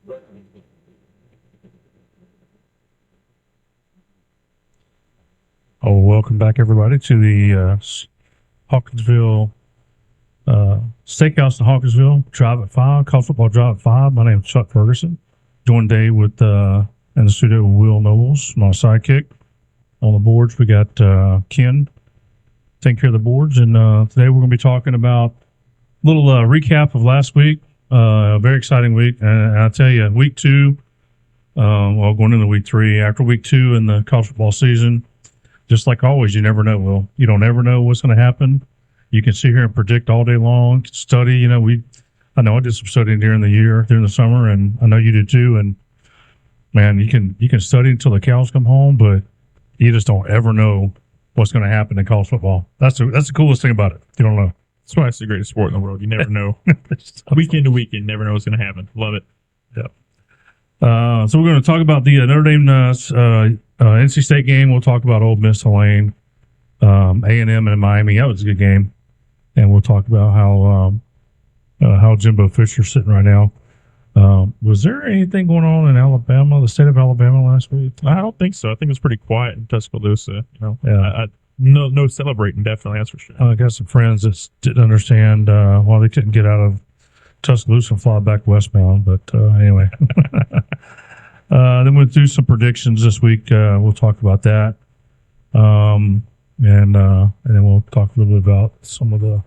Oh, welcome back, everybody, to the Hawkinsville Steakhouse in Hawkinsville. Drive at 5, college football drive at 5. My name is Chuck Ferguson. Joined today with in the studio with Will Nobles, my sidekick. On the boards, we got Ken taking care of the boards, and today we're going to be talking about a little recap of last week. A very exciting week, and I tell you, week 2. Going into week 3, after week 2 in the college football season. Just like always, you never know, Will. You don't ever know what's going to happen. You can sit here and predict all day long, study. I know I did some studying during the summer, and I know you did too. And man, you can study until the cows come home, but you just don't ever know what's going to happen in college football. That's the coolest thing about it. You don't know. That's why it's the greatest sport in the world. You never know. Weekend to weekend, never know what's going to happen. Love it. Yeah. So we're going to talk about the Notre Dame NC State game. We'll talk about Ole Miss, Tulane, A&M, and Miami. That was a good game, and we'll talk about how Jimbo Fisher's sitting right now. Was there anything going on in Alabama, the state of Alabama, last week? I don't think so. I think it was pretty quiet in Tuscaloosa. Yeah. No celebrating, definitely, that's for sure. I got some friends that didn't understand why they couldn't get out of Tuscaloosa and fly back westbound. But anyway, then we'll do some predictions this week. We'll talk about that, and then we'll talk a little bit about some of the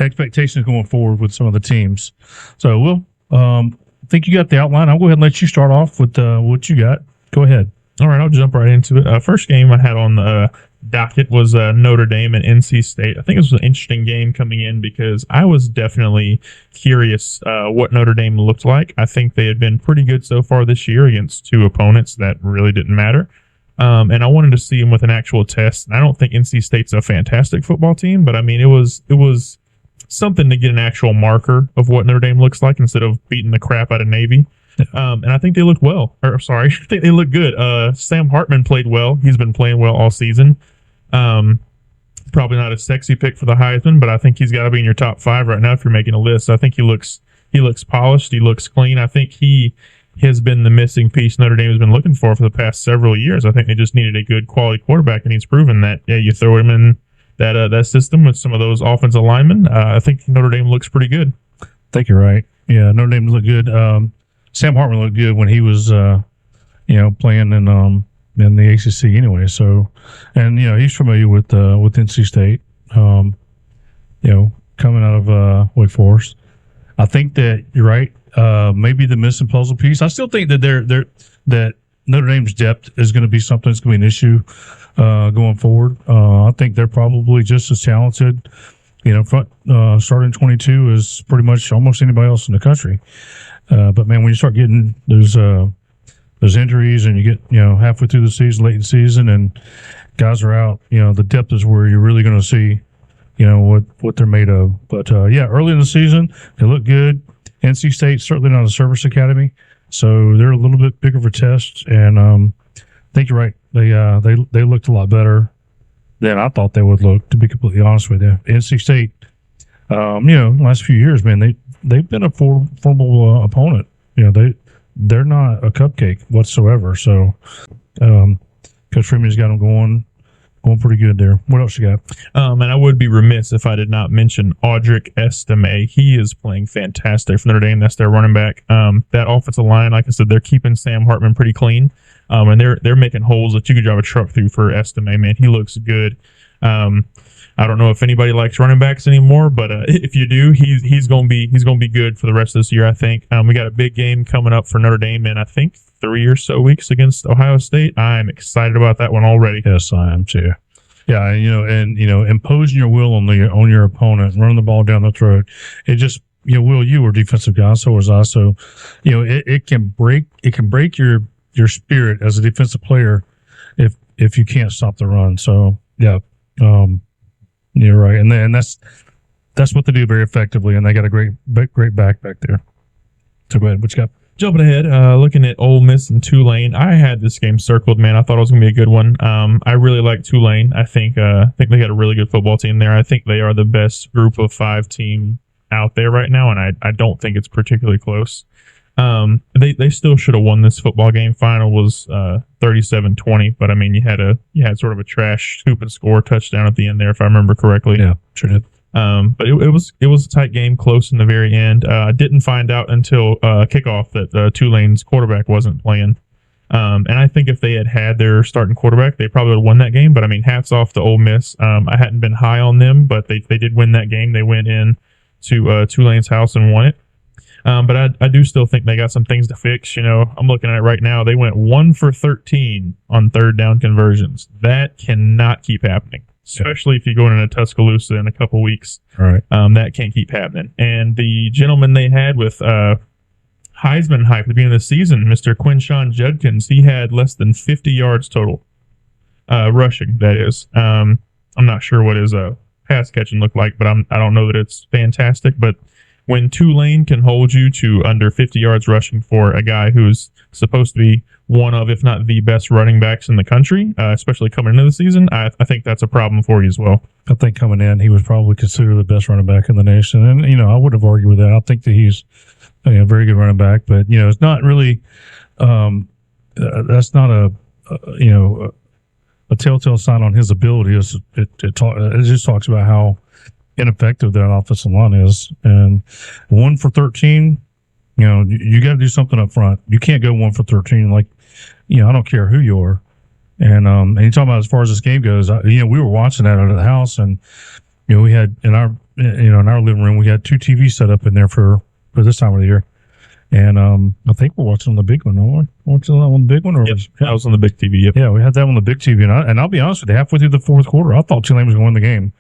expectations going forward with some of the teams. So, Will, I think you got the outline. I'll go ahead and let you start off with what you got. Go ahead. All right, I'll jump right into it. First game I had on the docket was Notre Dame and NC State. I think it was an interesting game coming in because I was definitely curious what Notre Dame looked like. I think they had been pretty good so far this year against two opponents that really didn't matter. And I wanted to see them with an actual test. And I don't think NC State's a fantastic football team, but I mean, it was something to get an actual marker of what Notre Dame looks like instead of beating the crap out of Navy. And I think they look well. I think they look good. Sam Hartman played well. He's been playing well all season. Probably not a sexy pick for the Heisman, but I think he's got to be in your top 5 right now if you're making a list. I think he looks polished. He looks clean. I think he has been the missing piece Notre Dame has been looking for the past several years. I think they just needed a good quality quarterback, and he's proven that. Yeah, you throw him in that system with some of those offensive linemen. I think Notre Dame looks pretty good. I think you're right. Yeah, Notre Dame looked good. Sam Hartman looked good when he was, playing in the ACC anyway. So, and he's familiar with NC State. Coming out of Wake Forest. I think that you're right. Maybe the missing puzzle piece. I still think that that Notre Dame's depth is going to be something that's going to be an issue going forward. I think they're probably just as talented. Starting 22 is pretty much almost anybody else in the country. But man, when you start getting those injuries and you get halfway through the season, late in the season, and guys are out, the depth is where you're really going to see what they're made of. But early in the season they look good. NC State certainly not a service academy, so they're a little bit bigger of a test. And I think you're right. They looked a lot better than I thought they would look. To be completely honest with you, NC State, last few years, man, they've been a formidable opponent. They're not a cupcake whatsoever. So, Coach Freeman's got them going pretty good there. What else you got? And I would be remiss if I did not mention Audric Estime. He is playing fantastic for Notre Dame. That's their running back. That offensive line, like I said, they're keeping Sam Hartman pretty clean. And they're making holes that you can drive a truck through for Estime. Man, he looks good. I don't know if anybody likes running backs anymore, but if you do, he's gonna be good for the rest of this year. I think we got a big game coming up for Notre Dame in I think 3 or so weeks against Ohio State. I'm excited about that one already. Yes, I am too. Yeah, imposing your will on your opponent, running the ball down the throat. It just Will, you were a defensive guy, so was I. So it can break your spirit as a defensive player if you can't stop the run. So yeah. You're right, and that's what they do very effectively, and they got a great back there. So go ahead, what you got? Jumping ahead, looking at Ole Miss and Tulane, I had this game circled. Man, I thought it was going to be a good one. I really like Tulane. I think they got a really good football team there. I think they are the best group of 5 team out there right now, and I don't think it's particularly close. They still should have won this football game. Final was 37-20, but I mean, you had sort of a trash scoop and score touchdown at the end there, if I remember correctly. Yeah, sure did. But it was a tight game, close in the very end. I didn't find out until kickoff that Tulane's quarterback wasn't playing. And I think if they had their starting quarterback, they probably would have won that game. But I mean, hats off to Ole Miss. I hadn't been high on them, but they did win that game. They went in to Tulane's house and won it. But I do still think they got some things to fix. I'm looking at it right now. They went 1 for 13 on third down conversions. That cannot keep happening, especially if you go into Tuscaloosa in a couple weeks. All right. That can't keep happening. And the gentleman they had with Heisman hype at the beginning of the season, Mr. Quinshawn Judkins, he had less than 50 yards total rushing. That is. I'm not sure what his pass catching looked like, but I don't know that it's fantastic. But when Tulane can hold you to under 50 yards rushing for a guy who's supposed to be one of, if not the best running backs in the country, especially coming into the season, I think that's a problem for you as well. I think coming in, he was probably considered the best running back in the nation. And, I wouldn't have argued with that. I think that he's a very good running back, but, it's not really, that's not a telltale sign on his ability. It just talks about how ineffective that offensive line is. And 1 for 13, you got to do something up front. You can't go 1 for 13. Like, I don't care who you are. And you're talking about as far as this game goes, we were watching that out of the house, and we had in our living room, we had 2 TVs set up in there for this time of the year. And I think we're watching on the big one. Are we watching on the big one? Or yep, I was on the big TV. Yep. Yeah, we had that on the big TV. And I'll be honest with you, halfway through the fourth quarter, I thought Tulane was going to win the game.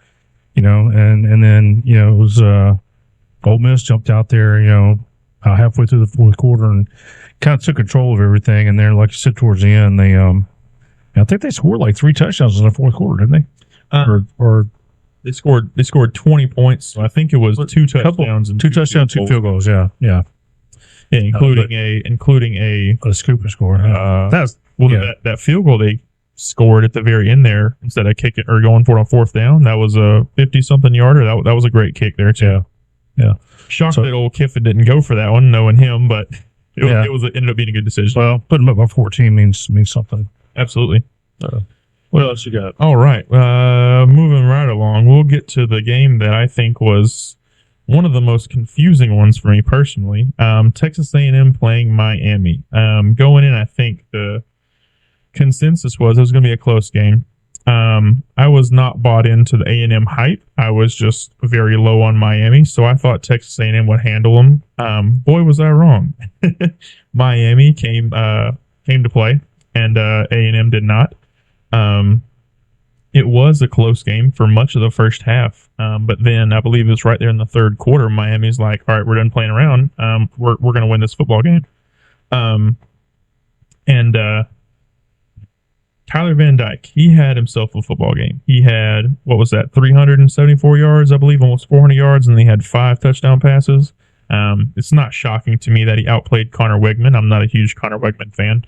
And then it was Ole Miss jumped out there, halfway through the fourth quarter and kind of took control of everything. And then, like you said, towards the end, they I think they scored like 3 touchdowns in the fourth quarter, didn't they? Or they scored 20 points. So I think it was 2 touchdowns and 2 touchdowns, 2 field goals. Yeah, including a scoop and score. That field goal they scored at the very end there, instead of kicking or going for it on fourth down, that was a 50-something yarder. That was a great kick there too. Yeah. Shocked that old Kiffin didn't go for that one, knowing him, but it ended up being a good decision. Well, putting them up by 14 means something. Absolutely. What else you got? All right. Moving right along, we'll get to the game that I think was one of the most confusing ones for me personally. Texas A&M playing Miami. Going in, I think the consensus was it was going to be a close game. I was not bought into the A&M hype. I was just very low on Miami, so I thought Texas A&M would handle them. Boy, was I wrong. Miami came to play, and A&M did not. It was a close game for much of the first half, but then I believe it was right there in the third quarter. Miami's like, all right, we're done playing around. We're going to win this football game. Tyler Van Dyke, he had himself a football game. He had, 374 yards, I believe, almost 400 yards, and he had 5 touchdown passes. It's not shocking to me that he outplayed Connor Wegman. I'm not a huge Connor Wegman fan.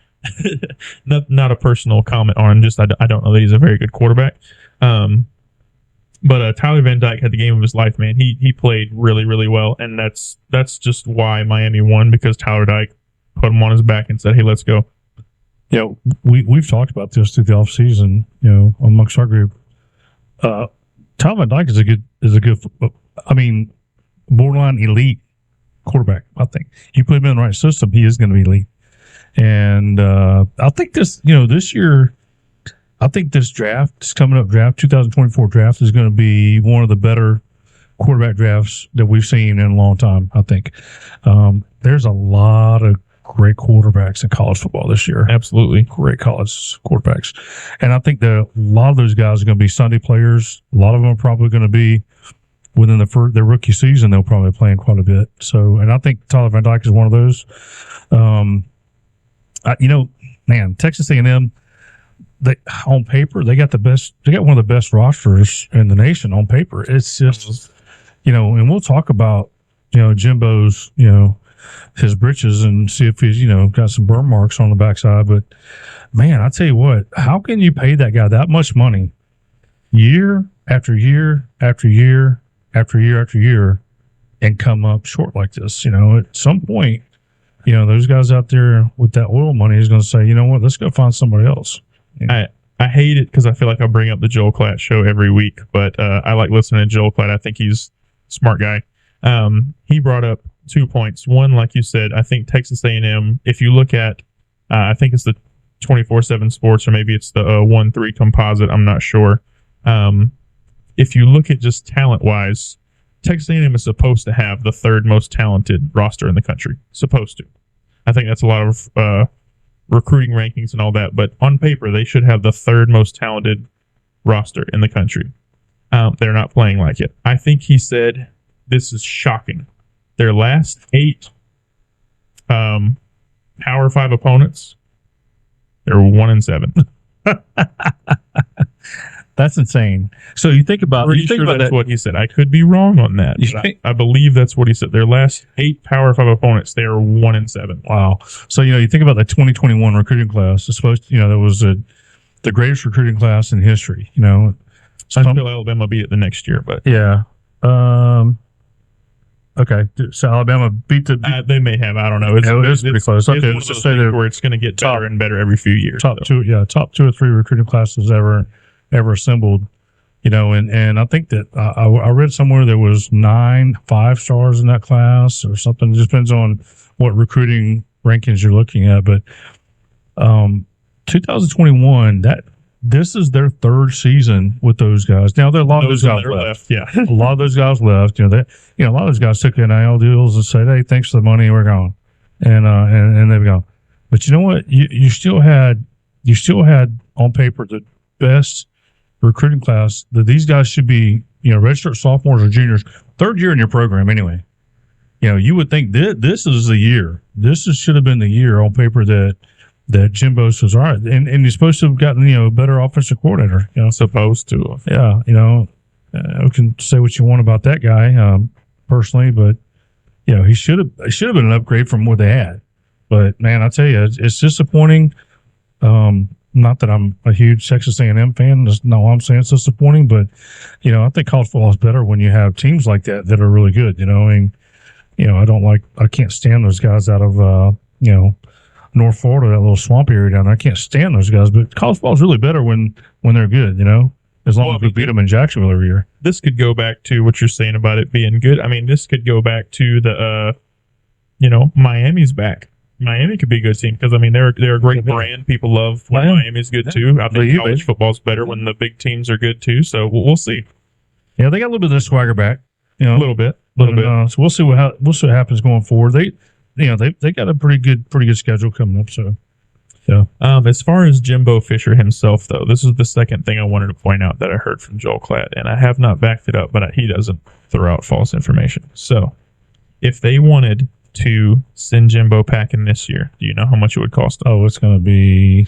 not a personal comment on him, just I don't know that he's a very good quarterback. But Tyler Van Dyke had the game of his life, man. He played really, really well, and that's just why Miami won, because Tyler Dyke put him on his back and said, hey, let's go. We've talked about this through the offseason, amongst our group. Tyler Van Dyke is a good, borderline elite quarterback. I think you put him in the right system, he is going to be elite. And I think this year, I think this coming up draft, 2024 draft, is going to be one of the better quarterback drafts that we've seen in a long time. I think there's a lot of great quarterbacks in college football this year. Absolutely. Great college quarterbacks. And I think that a lot of those guys are going to be Sunday players. A lot of them are probably going to be within their rookie season. They'll probably be playing quite a bit. So, and I think Tyler Van Dyke is one of those. Texas A&M, on paper, they got one of the best rosters in the nation on paper. It's just, and we'll talk about, Jimbo's, his britches and see if he's, got some burn marks on the backside. But man, I tell you what, how can you pay that guy that much money year after year after year after year after year and come up short like this? At some point, those guys out there with that oil money is going to say, you know what, let's go find somebody else. I hate it because I feel like I bring up the Joel Klatt show every week, but I like listening to Joel Klatt. I think he's a smart guy. He brought up 2 points. One, like you said, I think Texas A&M, if you look at, I think it's the 24/7 Sports, or maybe it's the 1-3 composite, I'm not sure. If you look at just talent-wise, Texas A&M is supposed to have the third most talented roster in the country. Supposed to. I think that's a lot of recruiting rankings and all that, but on paper, they should have the third most talented roster in the country. They're not playing like it. I think he said, this is shocking. Their last 8 Power 5 opponents, they're 1-7. That's insane. So you think about, Pretty sure that's what he said. I could be wrong on that. But I believe that's what he said. Their last 8 Power 5 opponents, they are 1-7. Wow. So you think about the 2021 recruiting class. It's supposed to, that was the greatest recruiting class in history. Until Alabama beat it the next year, but yeah. Okay. So Alabama beat the. They may have. I don't know. It was pretty close. Okay, let's just say where it's going to get better and better every few years. Top 2 or 3 recruiting classes ever assembled. And I think that I read somewhere there was 9 5-stars in that class or something. It just depends on what recruiting rankings you're looking at. But 2021, this is their 3rd season with those guys. Now there are a lot of those guys left. Yeah, a lot of those guys left. A lot of those guys took NIL deals and said, "Hey, thanks for the money, we're gone," and they've gone. But you know what? You still had on paper the best recruiting class that these guys should be. Redshirt sophomores or juniors, 3rd year in your program anyway. You would think this is the year. Should have been the year on paper that Jimbo says, all right, and you're supposed to have gotten a better offensive coordinator. Supposed to. Yeah, we can say what you want about that guy personally, but he should have been an upgrade from what they had. But man, I tell you, it's disappointing. Not that I'm a huge Texas A&M fan. That's not what I'm saying. It's disappointing, but I think college football is better when you have teams like that are really good. I can't stand those guys out of North Florida, that little swamp area down there. I can't stand those guys, but college football is really better when they're good, as long as we beat them in Jacksonville every year. This could go back to what you're saying about it being good. I mean, this could go back to the, Miami's back. Miami could be a good team because, they're a great brand. People love when Miami's good too. I think college football's better when the big teams are good too, so we'll see. Yeah, they got a little bit of their swagger back. A little bit. So we'll see what happens going forward. They got a pretty good schedule coming up. So, yeah. As far as Jimbo Fisher himself, though, this is the second thing I wanted to point out that I heard from Joel Klatt, and I have not backed it up, but he doesn't throw out false information. So, if they wanted to send Jimbo packing this year, do you know how much it would cost them? Oh, it's going to be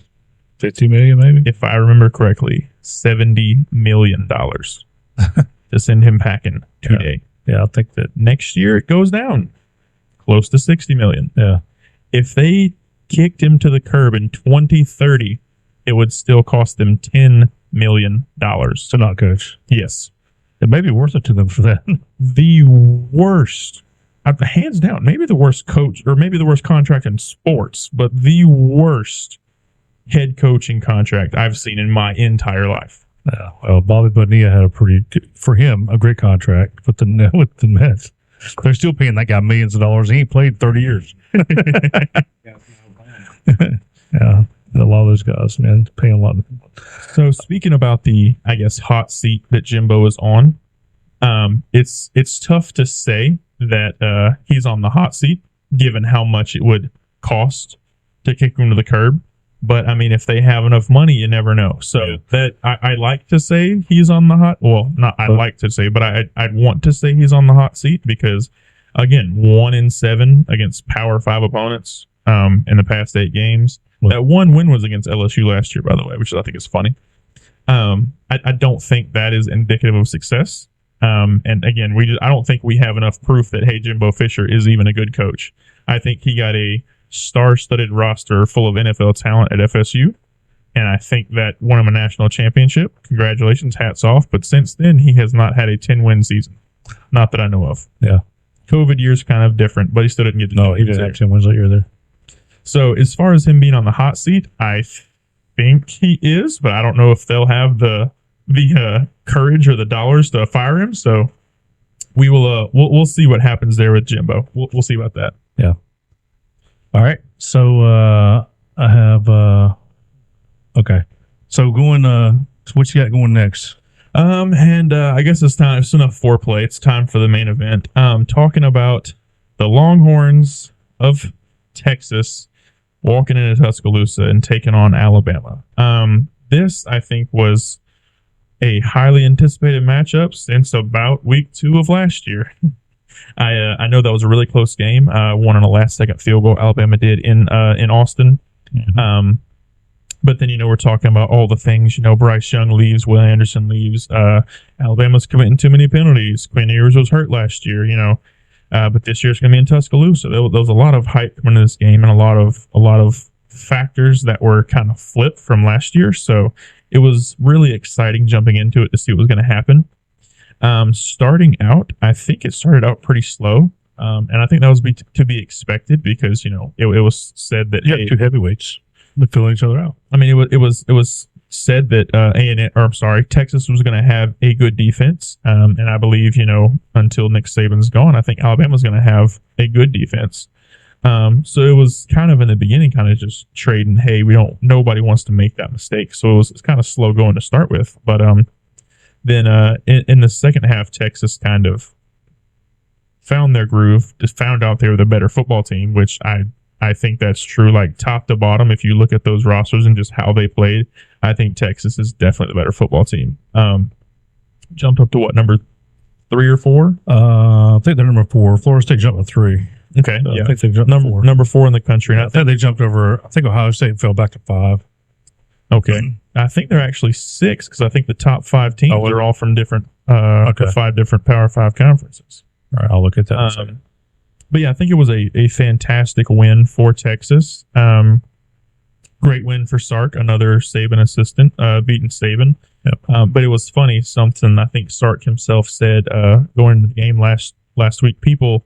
$50 million, maybe. If I remember correctly, $70 million to send him packing today. Yeah, I think that next year it goes down close to $60 million. Yeah. If they kicked him to the curb in 2030, it would still cost them $10 million to not coach. Yes. It may be worth it to them for that. The worst, hands down, maybe the worst coach or maybe the worst contract in sports, but the worst head coaching contract I've seen in my entire life. Yeah, well, Bobby Bonilla had a great contract with the Mets. They're still paying that guy millions of dollars. He ain't played 30 years. Yeah, a lot of those guys, man, paying a lot. So speaking about the, I guess, hot seat that Jimbo is on, it's tough to say that he's on the hot seat given how much it would cost to kick him to the curb. But if they have enough money, you never know. So that I like to say he's on the hot. Well, not I like to say, but I'd want to say he's on the hot seat because, again, 1-7 against Power 5 opponents in the past 8 games. That one win was against LSU last year, by the way, which I think is funny. I don't think that is indicative of success. And again, I don't think we have enough proof that Jimbo Fisher is even a good coach. I think he got a star-studded roster full of NFL talent at FSU, and I think that won him a national championship. Congratulations, hats off. But since then, he has not had a 10-win season. Not that I know of. Yeah. COVID year's kind of different, but he still didn't get the No, he didn't have 10 wins that year there. So as far as him being on the hot seat, I think he is, but I don't know if they'll have the courage or the dollars to fire him. So we will we'll see what happens there with Jimbo. We'll see about that. Yeah. All right. So I have okay. So going what you got going next? And I guess it's time. It's enough foreplay. It's time for the main event. Talking about the Longhorns of Texas walking into Tuscaloosa and taking on Alabama. This I think was a highly anticipated matchup since about week 2 of last year. I know that was a really close game. Won on a last-second field goal. Alabama did in Austin. Mm-hmm. But then, we're talking about all the things. Bryce Young leaves, Will Anderson leaves. Alabama's committing too many penalties. Quinn Ewers was hurt last year, but this year's going to be in Tuscaloosa. There was a lot of hype coming into this game and a lot of factors that were kind of flipped from last year. So it was really exciting jumping into it to see what was going to happen. Starting out, I think it started out pretty slow. And I think that was to be expected because, it was said that two heavyweights. They're filling each other out. I mean, it was said that Texas was going to have a good defense, and I believe until Nick Saban's gone, I think Alabama's going to have a good defense. So it was kind of in the beginning, kind of just trading. Hey, nobody wants to make that mistake, so it's kind of slow going to start with. But then in the second half, Texas kind of found their groove, just found out they were the better football team, which I think that's true, like top to bottom. If you look at those rosters and just how they played, I think Texas is definitely the better football team. Jumped up to what, number 3 or 4? I think they're number 4. Florida State jumped to 3. Okay, I think they jumped number 4 in the country. And I think they jumped over. I think Ohio State fell back to 5. Okay, I think they're actually 6 because I think the top 5 teams are all from different, 5 different Power 5 conferences. All right, I'll look at that. But yeah, I think it was a fantastic win for Texas. Great win for Sark, another Saban assistant, beating Saban. Yep. But it was funny, something I think Sark himself said going into the game last week. People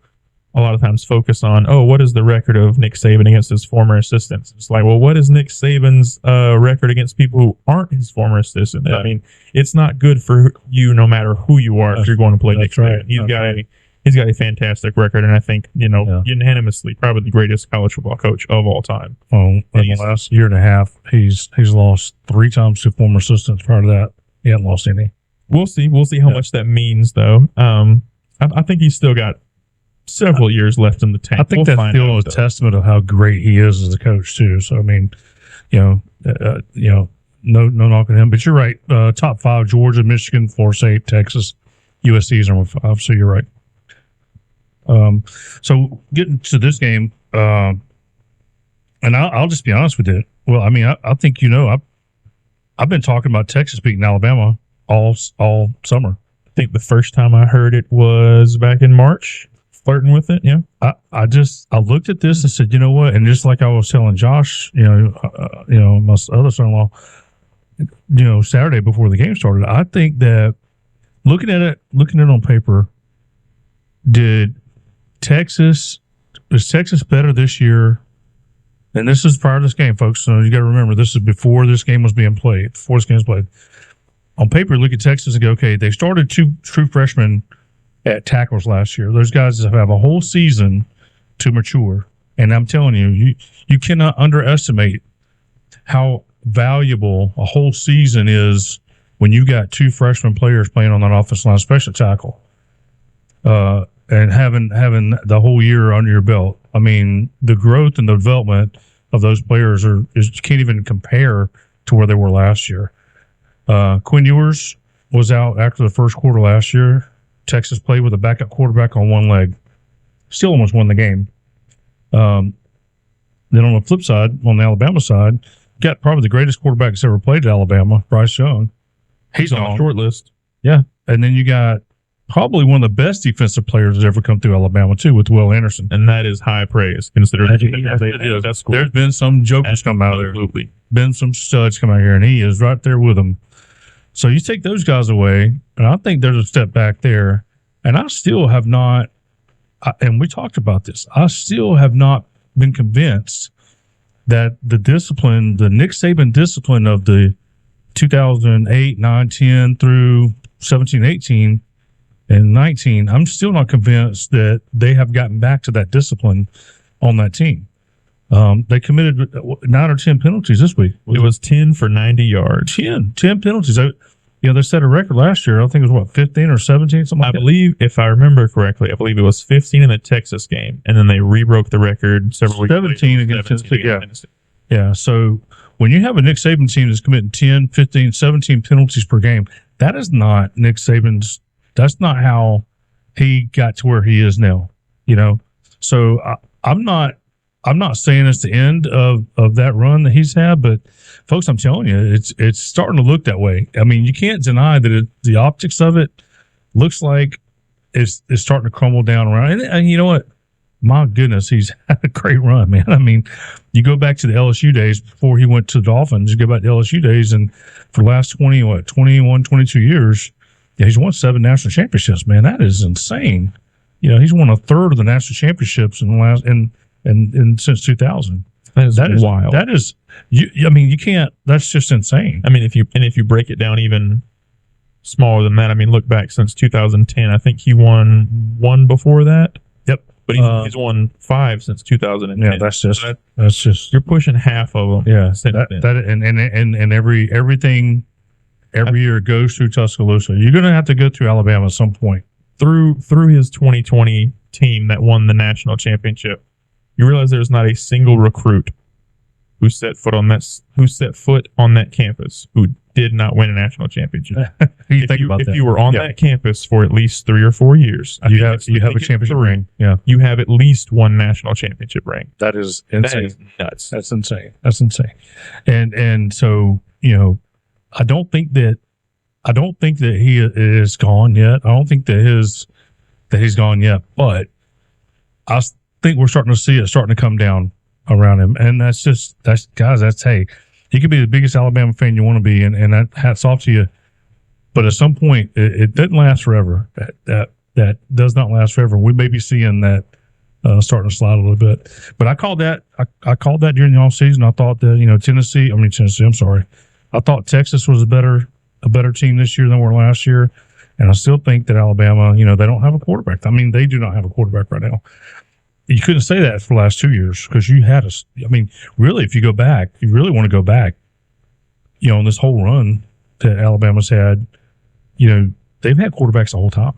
a lot of times focus on, what is the record of Nick Saban against his former assistants? It's like, well, what is Nick Saban's record against people who aren't his former assistants? Yeah. I mean, it's not good for you no matter who you are if you're going to play Nick Saban. He's got a fantastic record, and I think, unanimously, probably the greatest college football coach of all time. Well, in the last year and a half, he's lost 3 times to former assistants. Prior to that, he hadn't lost any. We'll see. We'll see how much that means, though. I think he's still got several years left in the tank. I think that's still a testament of how great he is as a coach, too. So, I mean, no knocking him. But you're right. Top 5, Georgia, Michigan, Florida State, Texas, USC is number 5. So you're right. So getting to this game, and I'll just be honest with you. Well, I mean, I think I've been talking about Texas beating Alabama all summer. I think the first time I heard it was back in March, flirting with it. Yeah, I looked at this and said, you know what? And just like I was telling Josh, my other son-in-law, Saturday before the game started, I think that looking at it on paper, is Texas better this year? And this is prior to this game, folks. So you got to remember, this is before this game was being played. Before this game was played. On paper, look at Texas and go, okay, they started 2 true freshmen at tackles last year. Those guys have a whole season to mature. And I'm telling you cannot underestimate how valuable a whole season is when you got 2 freshman players playing on that offensive line, especially tackle. And having the whole year under your belt. I mean, the growth and the development of those players you can't even compare to where they were last year. Quinn Ewers was out after the first quarter last year. Texas played with a backup quarterback on one leg. Still almost won the game. Then on the flip side, on the Alabama side, got probably the greatest quarterback that's ever played at Alabama, Bryce Young. He's on the short list. Yeah. And then you got probably one of the best defensive players that's ever come through Alabama, too, with Will Anderson. And that is high praise, considering that's cool. There's been some jokers come out there. Absolutely. Been some studs come out here, and he is right there with them. So you take those guys away, and I think there's a step back there. And I still have not and we talked about this. I still have not been convinced that the discipline, the Nick Saban discipline of the 2008, 9, 10 through 17, 18, and 19, I'm still not convinced that they have gotten back to that discipline on that team. They committed 9 or 10 penalties this week. It was 10 for 90 yards. 10 penalties. They set a record last year. I think it was 15 or 17, something like that. I believe, if I remember correctly, I believe it was 15 in the Texas game, and then they rebroke the record several weeks 17 later. against Tennessee. Yeah. Yeah. So when you have a Nick Saban team that's committing 10, 15, 17 penalties per game, that is not Nick Saban's. That's not how he got to where he is now. So I'm not saying it's the end of that run that he's had, but folks, I'm telling you, it's starting to look that way. I mean, you can't deny that the optics of it looks like it's starting to crumble down around. And you know what? My goodness, he's had a great run, man. I mean, you go back to the LSU days before he went to the Dolphins. You go back to LSU days, and for the last 21, 22 years, he's won 7 national championships. Man, that is insane. He's won a third of the national championships in the last and since 2000. That is wild. That is you can't. That's just insane. I mean, if you break it down even smaller than that, I mean, look back since 2010. I think he won 1 before that. Yep, but he's won 5 since 2010. Yeah, that's just you're pushing half of them. Yeah, and everything every year goes through Tuscaloosa. You're going to have to go through Alabama at some point. Through his 2020 team that won the national championship, you realize there's not a single recruit who set foot on that campus who did not win a national championship. If you were on that campus for at least 3 or 4 years, you have a championship ring. Yeah, you have at least 1 national championship ring. That is insane. That is nuts. That's insane. And so I don't think that he is gone yet. I don't think that he's gone yet. But I think we're starting to see it starting to come down around him, and that's hey, you can be the biggest Alabama fan you want to be, and that hats off to you. But at some point, it doesn't last forever. That does not last forever. We may be seeing that starting to slide a little bit. But I called that. I called that during the offseason. I thought that Tennessee. I'm sorry. I thought Texas was a better team this year than they were last year, and I still think that Alabama. They don't have a quarterback. I mean, they do not have a quarterback right now. You couldn't say that for the last 2 years because you had us. I mean, really, if you go back, if you really want to go back, on this whole run that Alabama's had, they've had quarterbacks the whole time.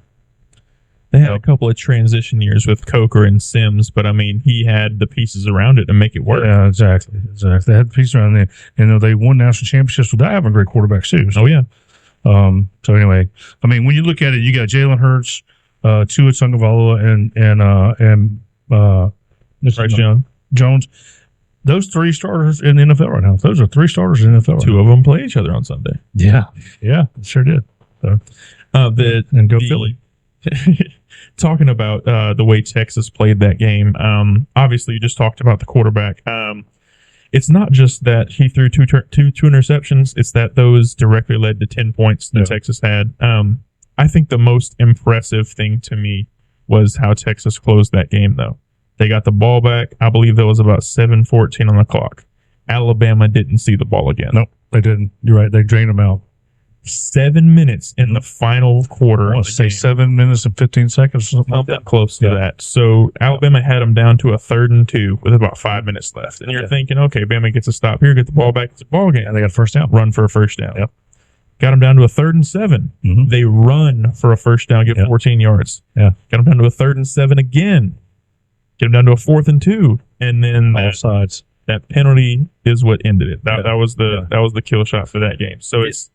They had a couple of transition years with Coker and Sims, but I mean, he had the pieces around it to make it work. Yeah, exactly. They had the pieces around there, and they won national championships without having great quarterbacks too. Oh yeah. So anyway, I mean, when you look at it, you got Jalen Hurts, Tua Tagovailoa, and Bryce Young. Jones. Those 3 starters in the NFL right now. Those are 3 starters in the NFL. 2 of them play each other on Sunday. Yeah, sure did. So, and go Philly. Talking about the way Texas played that game, obviously you just talked about the quarterback. It's not just that he threw two interceptions; it's that those directly led to 10 points that Texas had. I think the most impressive thing to me was how Texas closed that game, though. They got the ball back. I believe there was about 7:14 on the clock. Alabama didn't see the ball again. Nope, they didn't. You're right. They drained them out. 7 minutes in the final quarter. I want to say 7 minutes and 15 seconds or something like that. Close to that. So Alabama had them down to a 3rd and 2 with about 5 minutes left. And you're thinking, okay, Bama gets a stop here, get the ball back, it's a ball game. And they got a first down. Run for a first down. Yep. Got them down to a 3rd and 7. Mm-hmm. They run for a first down, get 14 yards. Yeah. Got them down to a 3rd and 7 again. Get them down to a 4th and 2. And then all sides. That penalty is what ended it. That was the kill shot for that game. So it's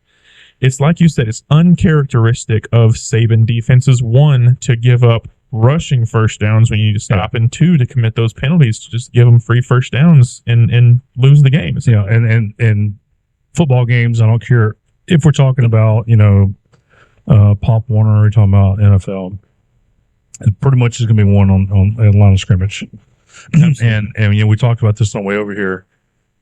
like you said, it's uncharacteristic of Saban defenses, 1, to give up rushing first downs when you need to stop, and 2, to commit those penalties to just give them free first downs and lose the game. Yeah, and football games, I don't care if we're talking about, Pop Warner or we're talking about NFL, it pretty much is going to be won on a line of scrimmage. And we talked about this on the way over here.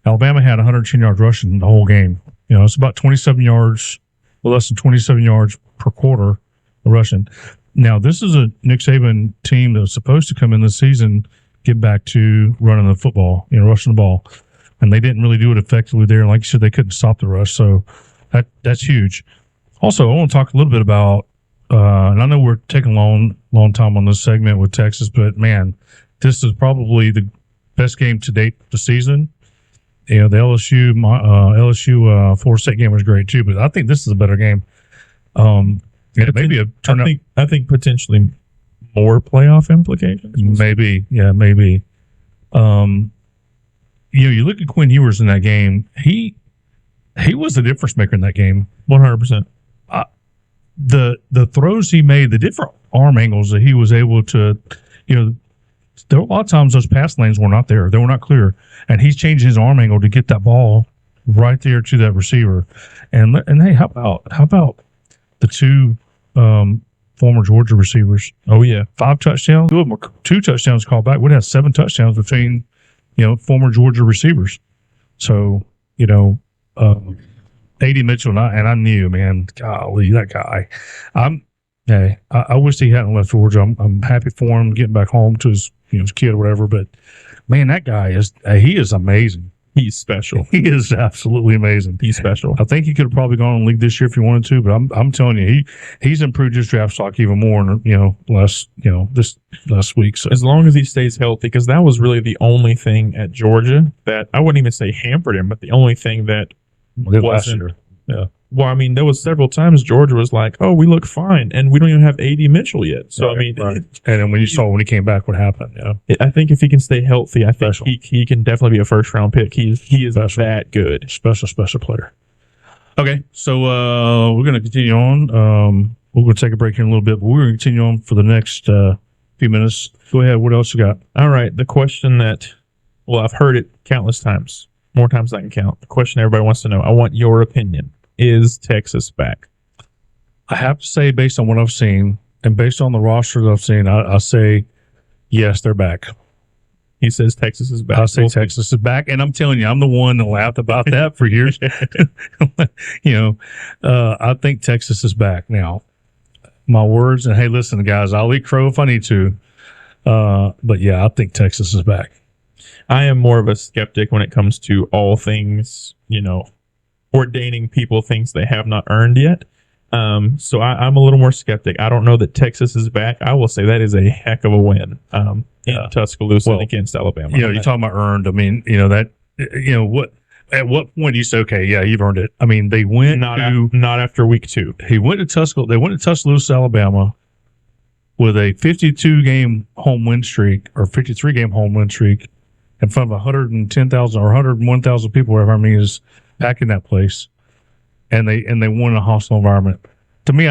Alabama had 110 yards rushing the whole game. It's about 27 yards, less than 27 yards per quarter rushing. Now, this is a Nick Saban team that's supposed to come in this season, get back to running the football, rushing the ball. And they didn't really do it effectively there. And like you said, they couldn't stop the rush. So that's huge. Also, I want to talk a little bit about, and I know we're taking a long time on this segment with Texas, but man, this is probably the best game to date the season. The LSU Florida State game was great too, but I think this is a better game. Maybe a turnout. I think potentially more playoff implications. Maybe. You look at Quinn Ewers in that game. He was the difference maker in that game. 100%. The throws he made, the different arm angles that he was able to, there were a lot of times those pass lanes were not there. They were not clear. And he's changing his arm angle to get that ball right there to that receiver. And hey, how about the two former Georgia receivers? Oh, yeah. 5 touchdowns. 2 touchdowns called back. We'd have 7 touchdowns between, former Georgia receivers. So, A.D. Mitchell, and I knew, man, golly, that guy. I wish he hadn't left Georgia. I'm happy for him getting back home to his kid or whatever. But man, that guy he is amazing. He's special. He is absolutely amazing. He's special. I think he could have probably gone in the league this year if he wanted to. But I'm telling you, he's improved his draft stock even more. This last week. So as long as he stays healthy, because that was really the only thing at Georgia that I wouldn't even say hampered him, but the only thing that wasn't. Yeah. Well, I mean, there was several times Georgia was like, "Oh, we look fine," and we don't even have A.D. Mitchell yet. So right, right. And then when he came back, what happened? Yeah. I think if he can stay healthy, I think he can definitely be a first round pick. He is special. That good. Special player. Okay, so we're going to continue on. We're going to take a break here in a little bit, but we're going to continue on for the next few minutes. Go ahead. What else you got? All right. The question that, I've heard it countless times, more times than I can count. The question everybody wants to know. I want your opinion. Is Texas back? I have to say, based on what I've seen and based on the roster that I've seen, I say yes, they're back. He says Texas is back. I say Texas is back, and I'm telling you, I'm the one that laughed about that for years. I think Texas is back now. My words, and hey, listen, guys, I'll eat crow if I need to. But yeah, I think Texas is back. I am more of a skeptic when it comes to all things, ordaining people things they have not earned yet. So I'm a little more skeptic. I don't know that Texas is back. I will say that is a heck of a win in Tuscaloosa against Alabama. You're talking about earned. I mean, what? At what point do you say, okay, yeah, you've earned it? I mean, they went not after week 2. They went to Tuscaloosa, Alabama, with a 52-game home win streak or 53-game home win streak in front of 110,000 or 101,000 people, whatever I mean is back in that place, and they won in a hostile environment. To me,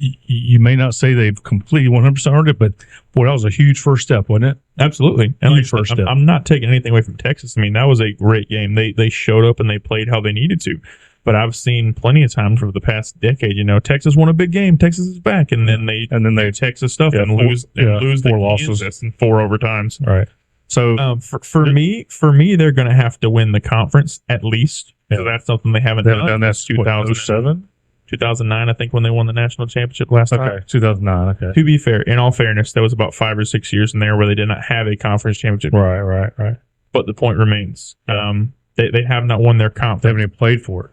you may not say they've completely 100% earned it, but boy, that was a huge first step, wasn't it? Absolutely. And first step. I'm not taking anything away from Texas. I mean, that was a great game. They showed up and they played how they needed to. But I've seen plenty of times over the past decade, Texas won a big game. Texas is back, and then they Texas stuff and lose 4 losses in 4 overtimes. All right. So for me, they're going to have to win the conference at least. Yeah. So that's something they haven't done. That's 2007, 2009, I think, when they won the national championship last time. Okay, 2009. Okay. To be fair, in all fairness, there was about 5 or 6 years in there where they did not have a conference championship. Right. But the point remains, they have not won their conference. They haven't even played for it.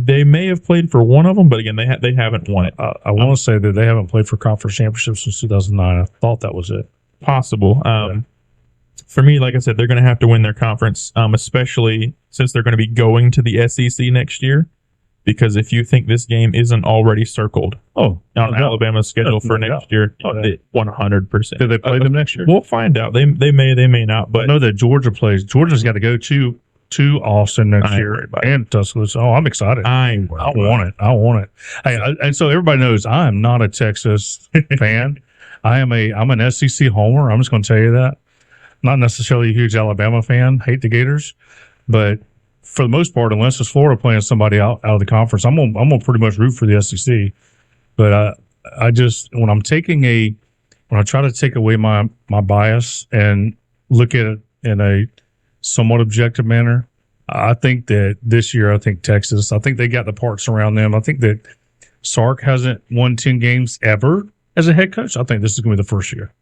They may have played for one of them, but again, they haven't won it. I want to say that they haven't played for conference championships since 2009. I thought that was it. Possible. For me, like I said, they're going to have to win their conference, especially since they're going to be going to the SEC next year. Because if you think this game isn't already circled on Alabama's schedule for next year, 100%. Did they play them next year? We'll find out. They may not. But I know that Georgia plays. Georgia's got to go to Austin next year and Tuscaloosa. Oh, I'm excited. I want it. Hey, and so everybody knows I am not a Texas fan. I'm an SEC homer. I'm just going to tell you that. Not necessarily a huge Alabama fan. Hate the Gators, but for the most part, unless it's Florida playing somebody out of the conference, I'm gonna pretty much root for the SEC. But I just when I try to take away my bias and look at it in a somewhat objective manner, I think that this year, I think Texas, I think they got the parts around them. I think that Sark hasn't won 10 games ever as a head coach. I think this is going to be the first year.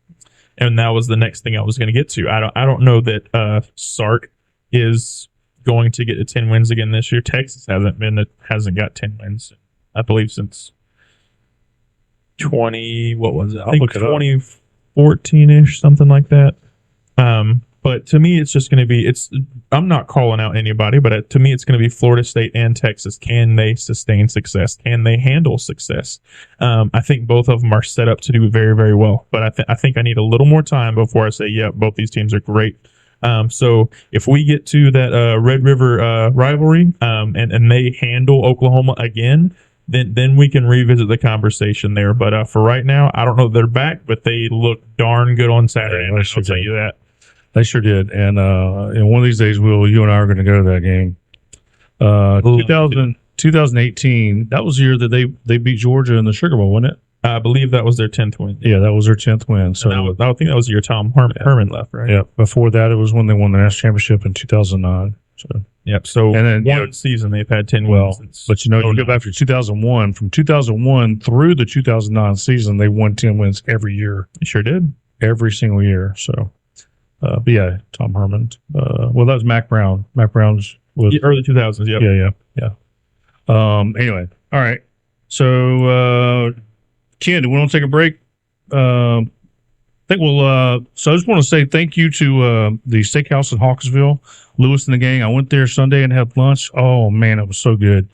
And that was the next thing I was going to get to. I don't know that Sark is going to get to 10 wins again this year. Texas hasn't got 10 wins, I believe, since 20. What was it? I think 2014-ish, something like that. But to me, it's just going to be. I'm not calling out anybody, but to me, it's going to be Florida State and Texas. Can they sustain success? Can they handle success? I think both of them are set up to do very, very well. But I think I need a little more time before I say, yeah, both these teams are great. So if we get to that Red River rivalry and they handle Oklahoma again, then we can revisit the conversation there. But for right now, I don't know if they're back, but they look darn good on Saturday. Yeah, I'll tell you that. They sure did. And one of these days, Will, you and I are going to go to that game. 2018, that was the year that they beat Georgia in the Sugar Bowl, wasn't it? I believe that was their 10th win. Yeah, that was their 10th win. So I think that was the year Tom Herman left, right? Yeah. Before that, it was when they won the national championship in 2009. So yep. So and then one season they've had 10 well, wins. but you go back to 2001. From 2001 through the 2009 season, they won 10 wins every year. They sure did. Every single year. So. But yeah, Tom Herman. Well, that was Mac Brown. Mac Brown's was early 2000s. Yep. Yeah. Anyway, all right. So, Ken, do we want to take a break? I think we'll. So I just want to say thank you to the steakhouse in Hawkinsville, Lewis and the gang. I went there Sunday and had lunch. Oh man, it was so good.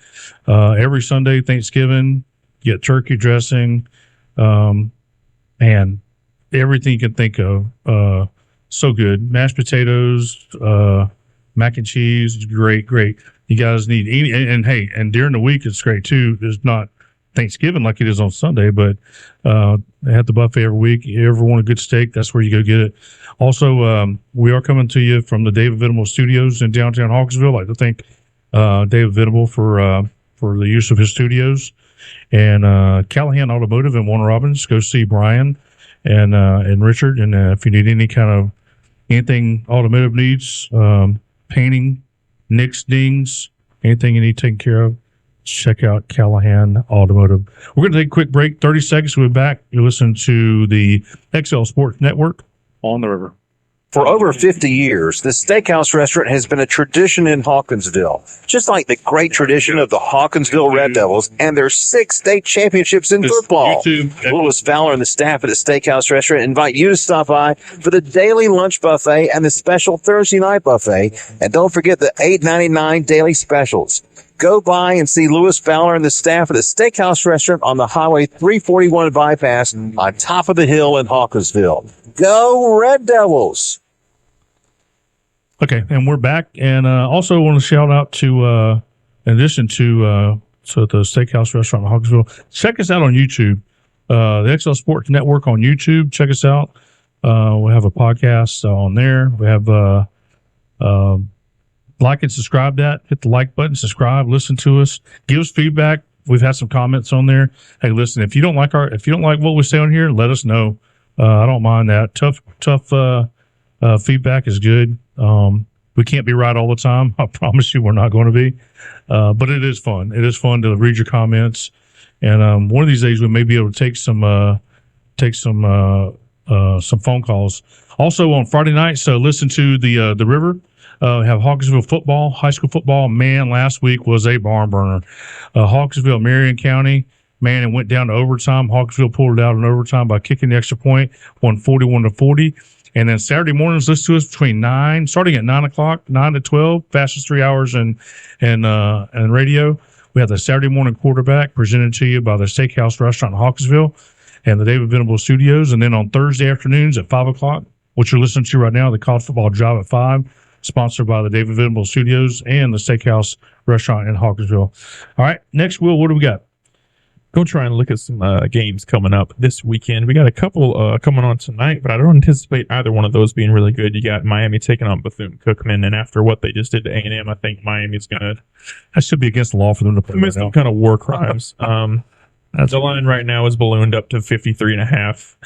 Every Sunday, Thanksgiving, you get turkey dressing, and everything you can think of. So good. Mashed potatoes, mac and cheese. Great. You guys need and hey, and during the week it's great too. It's not Thanksgiving like it is on Sunday, but they have the buffet every week. You ever want a good steak, that's where you go get it. Also, we are coming to you from the David Venable Studios in downtown Hawkinsville. I'd like to thank David Venable for the use of his studios. And Callahan Automotive in Warner Robins. Go see Brian and Richard. And if you need any kind of anything automotive needs, painting, nicks, dings, anything you need taken care of, check out Callahan Automotive. We're going to take a quick break, 30 seconds. We'll be back. You listen to the XL Sports Network on the river. For over 50 years, the steakhouse restaurant has been a tradition in Hawkinsville, just like the great tradition of the Hawkinsville Red Devils and their 6 state championships in football. Lewis Fowler and the staff at the steakhouse restaurant invite you to stop by for the daily lunch buffet and the special Thursday night buffet. And don't forget the $8.99 daily specials. Go by and see Lewis Fowler and the staff at the steakhouse restaurant on the Highway 341 bypass on top of the hill in Hawkinsville. Go Red Devils! Okay, and we're back, and also want to shout out to, in addition to the steakhouse restaurant in Hawkinsville, check us out on YouTube, the XL Sports Network on YouTube. Check us out. We have a podcast on there. We have like and subscribe that. Hit the like button, subscribe, listen to us, give us feedback. We've had some comments on there. Hey, listen, if you don't like what we say on here, let us know. I don't mind that. Tough feedback is good. We can't be right all the time. I promise you we're not going to be. But it is fun. It is fun to read your comments. And one of these days we may be able to take some phone calls. Also on Friday night, so listen to the River. Have Hawkinsville football, high school football. Man, last week was a barn burner. Hawkinsville, Marion County. Man, it went down to overtime. Hawkinsville pulled it out in overtime by kicking the extra point, won 41-40. And then Saturday mornings, listen to us starting at 9 o'clock, 9 to 12, fastest 3 hours in radio. We have the Saturday morning quarterback presented to you by the Steakhouse Restaurant in Hawkinsville and the David Venable Studios. And then on Thursday afternoons at 5 o'clock, what you're listening to right now, the College Football Drive at 5, sponsored by the David Venable Studios and the Steakhouse Restaurant in Hawkinsville. All right, next, Will, what do we got? Go try and look at some games coming up this weekend. We got a couple coming on tonight, but I don't anticipate either one of those being really good. You got Miami taking on Bethune-Cookman, and after what they just did to A&M, I think Miami's going to... That should be against the law for them to play commit some kind of war crimes. The line right now is ballooned up to 53.5.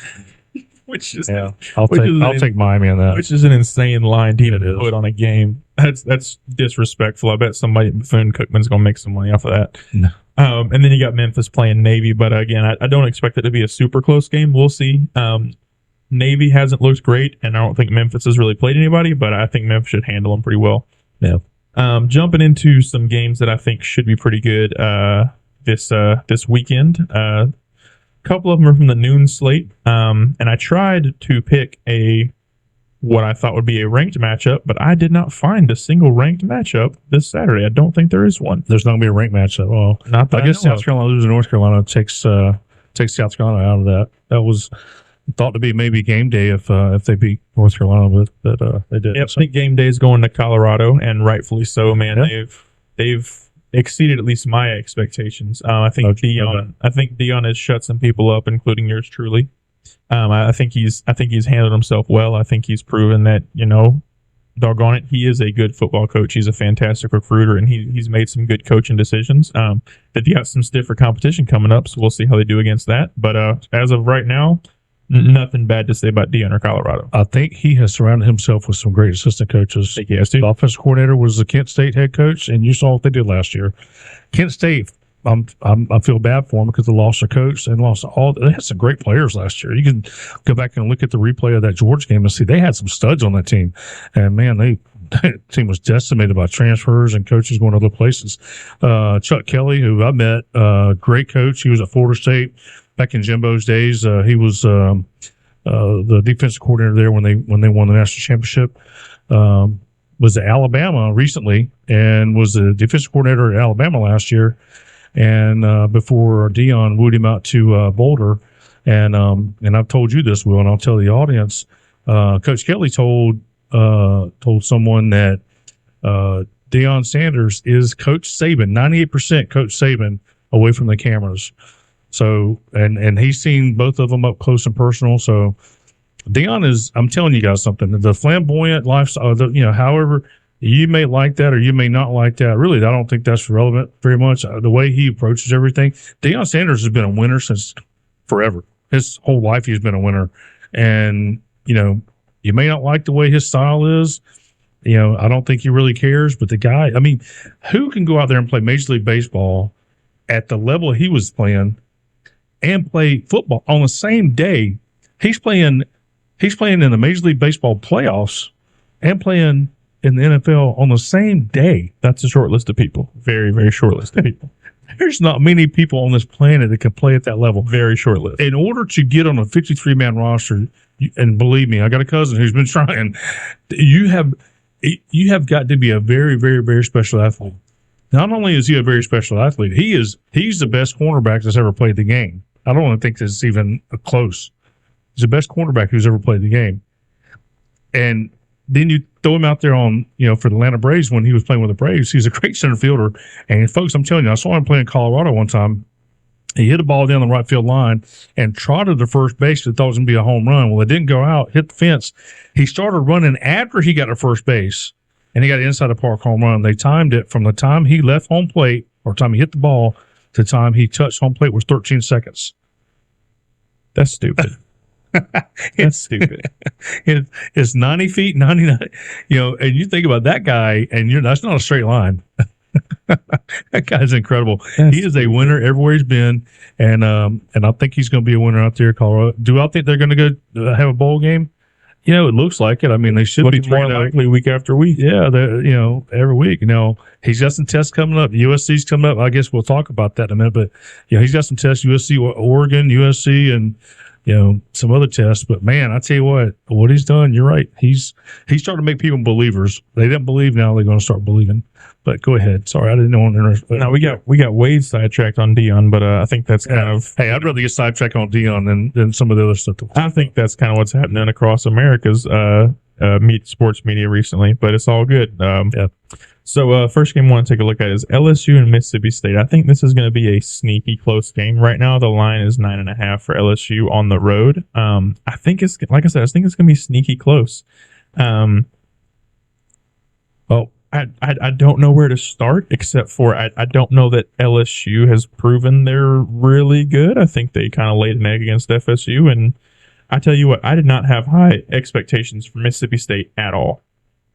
which is Yeah, Which is I'll take Miami on that. which is an insane line to even It is. put on a game. That's disrespectful. I bet somebody at Bethune-Cookman's going to make some money off of that. No. And then you got Memphis playing Navy, but again, I don't expect it to be a super close game. We'll see. Navy hasn't looked great, and I don't think Memphis has really played anybody, but I think Memphis should handle them pretty well. Yeah. Jumping into some games that I think should be pretty good this weekend. A couple of them are from the noon slate, and I tried to pick what I thought would be a ranked matchup, but I did not find a single ranked matchup this Saturday. I don't think there is one. There's not going to be a ranked matchup. Well, Not that I guess know South of. Carolina losing to North Carolina takes South Carolina out of that. That was thought to be maybe game day if they beat North Carolina, but they did. Yep, I think game day is going to Colorado, and rightfully so. Man, Yeah. they've exceeded at least my expectations. I think Okay, Dion has shut some people up, including yours truly. I think he's handled himself well. I think he's proven that, doggone it, he is a good football coach. He's a fantastic recruiter, and he's made some good coaching decisions. They've got some stiffer competition coming up, so we'll see how they do against that. But as of right now, nothing bad to say about Dion or Colorado. I think he has surrounded himself with some great assistant coaches. I think he has to. The offensive coordinator was the Kent State head coach, and you saw what they did last year. Kent State, I feel bad for them because they lost their coach and lost all. They had some great players last year. You can go back and look at the replay of that Georgia game and see they had some studs on that team. And man, that team was decimated by transfers and coaches going other places. Chuck Kelly, who I met, great coach. He was at Florida State back in Jimbo's days. He was the defensive coordinator there when they won the national championship. Was at Alabama recently and was the defensive coordinator at Alabama last year. And before Dion wooed him out to Boulder, and I've told you this, Will, and I'll tell the audience. Coach Kelly told someone that Deion Sanders is Coach Saban, 98% Coach Saban away from the cameras. So and he's seen both of them up close and personal. So Deion is, I'm telling you guys something. The flamboyant lifestyle, however. You may like that or you may not like that. Really, I don't think that's relevant very much. The way he approaches everything. Deion Sanders has been a winner since forever. His whole life he's been a winner. And, you may not like the way his style is. I don't think he really cares. But the guy, who can go out there and play Major League Baseball at the level he was playing and play football on the same day? He's playing in the Major League Baseball playoffs and playing in the NFL on the same day. That's a short list of people. Very, very short list of people. There's not many people on this planet that can play at that level. Very short list. In order to get on a 53-man roster, and believe me, I got a cousin who's been trying, you have got to be a very, very, very special athlete. Not only is he a very special athlete, he's the best cornerback that's ever played the game. I don't want to think this is even close. He's the best cornerback who's ever played the game. And then you throw him out there for the Atlanta Braves when he was playing with the Braves. He's a great center fielder. And folks, I'm telling you, I saw him playing in Colorado one time. He hit a ball down the right field line and trotted to first base. Thought it was going to be a home run. Well, it didn't go out, hit the fence. He started running after he got to first base, and he got an inside the park home run. They timed it from the time he left home plate or time he hit the ball to the time he touched home plate was 13 seconds. That's stupid. That's stupid. It's 90 feet, 99, and you think about that guy, and that's not a straight line. That guy's incredible. He is a winner everywhere he's been, and I think he's going to be a winner out there in Colorado. Do I think they're going to go have a bowl game? It looks like it. They should be more likely week after week. Yeah, every week. He's got some tests coming up. USC's coming up. I guess we'll talk about that in a minute. But he's got some tests. USC, Oregon, USC, and some other tests. But man, I tell you what he's done. You're right. He's starting to make people believers. They didn't believe. Now they're going to start believing. But go ahead. Sorry, I didn't want to interrupt. No, we got way sidetracked on Dion, but I think that's kind of. Hey, I'd rather get sidetracked on Dion than some of the other stuff. I think that's kind of what's happening across America's sports media recently, but it's all good. Yeah. So first game I want to take a look at is LSU and Mississippi State. I think this is going to be a sneaky close game. Right now, the line is 9.5 for LSU on the road. I think it's, like I said, I think it's going to be sneaky close. I don't know where to start, except for I don't know that LSU has proven they're really good. I think they kind of laid an egg against FSU, and I tell you what, I did not have high expectations for Mississippi State at all.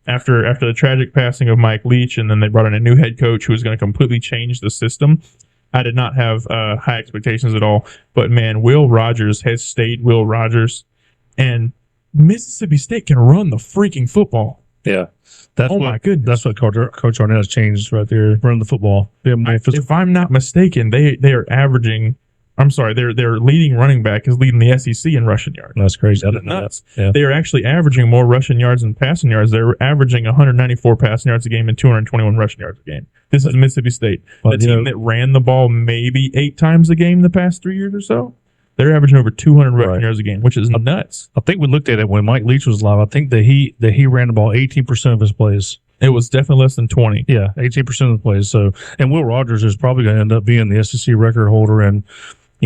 After the tragic passing of Mike Leach, and then they brought in a new head coach who was going to completely change the system, I did not have high expectations at all. But man, Will Rogers has stayed Will Rogers, and Mississippi State can run the freaking football. Yeah, that's my goodness. That's what Coach Arnett has changed right there. Run the football. If I'm not mistaken, they are averaging. I'm sorry, their leading running back is leading the SEC in rushing yards. That's crazy. I didn't know Nuts. that. Yeah. They are actually averaging more rushing yards than passing yards. They're averaging 194 passing yards a game and 221 rushing yards a game. This is Mississippi State, Well, the team that ran the ball maybe 8 times a game the past 3 years or so. They're averaging over 200 rushing yards a game, which is nuts. I think we looked at it when Mike Leach was live. I think that he ran the ball 18% of his plays. It was definitely less than 20. Yeah, 18% of the plays. So, and Will Rogers is probably going to end up being the SEC record holder in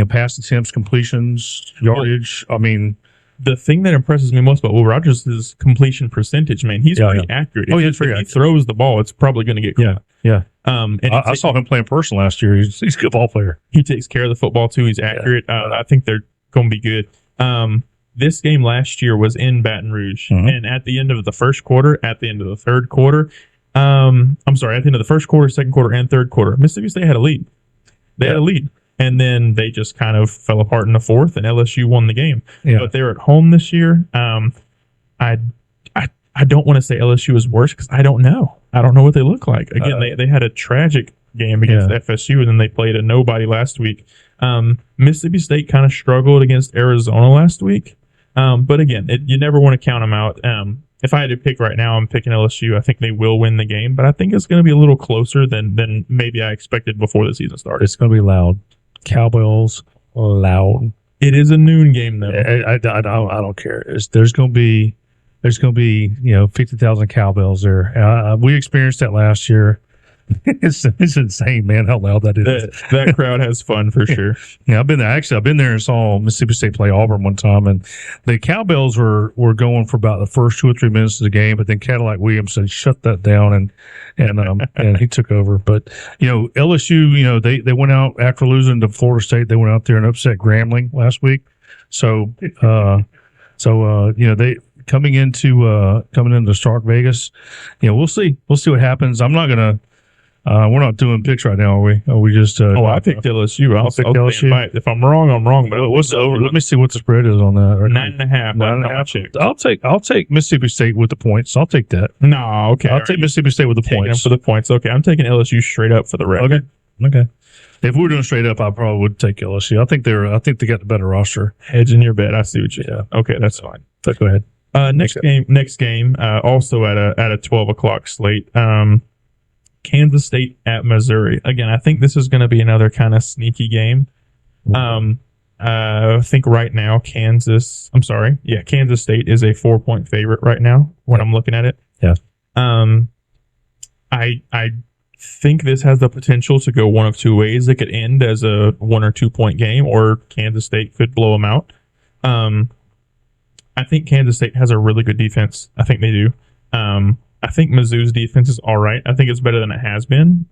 pass attempts, completions, yardage. I mean, the thing that impresses me most about Will Rogers is completion percentage. Man, he's pretty accurate. If he throws the ball, it's probably going to get caught. Yeah. And I saw him play in person last year. He's a good ball player. He takes care of the football too. He's accurate. I think they're going to be good. This game last year was in Baton Rouge, and at the end of the first quarter, at the end of the third quarter, at the end of the first quarter, second quarter, and third quarter, Mississippi State had a lead. They had a lead. And then they just kind of fell apart in the fourth, and LSU won the game. Yeah. But they're at home this year. I don't want to say LSU is worse because I don't know. I don't know what they look like. Again, they had a tragic game against FSU, and then they played a nobody last week. Mississippi State kind of struggled against Arizona last week. But again, you never want to count them out. If I had to pick right now, I'm picking LSU. I think they will win the game, but I think it's going to be a little closer than maybe I expected before the season started. It's going to be loud. Cowbells loud. It is a noon game though. I don't care. There's going to be 50,000 cowbells there. We experienced that last year. It's insane, man, how loud that is. That crowd has fun for sure. Yeah, I've been there and saw Mississippi State play Auburn one time, and the cowbells were going for about the first 2 or 3 minutes of the game, but then Cadillac Williams said shut that down, and he took over. But LSU, they went out after losing to Florida State. They went out there and upset Grambling last week. So they coming into Stark Vegas. We'll see what happens. I'm not gonna. We're not doing picks right now, are we? Are we just? I picked LSU. I'll pick LSU. If I'm wrong, I'm wrong. But what's the over? Let me see what the spread is on that. 9.5. 9.5. I'll take Mississippi State with the points. I'll take that. No, okay. I'll take Mississippi State with the points. For the points. Okay, I'm taking LSU straight up for the record. Okay. If we were doing straight up, I probably would take LSU. I think they got the better roster. Hedging your bet. I see what you. Yeah. Okay, that's fine. So go ahead. Next game. Also at a 12 o'clock slate. Kansas State at Missouri. Again, I think this is going to be another kind of sneaky game. I think right now Kansas State is a 4-point favorite right now when I'm looking at it. Yeah. I think this has the potential to go one of two ways. It could end as a 1 or 2 point game, or Kansas State could blow them out. I think Kansas State has a really good defense. I think they do. I think Mizzou's defense is all right. I think it's better than it has been.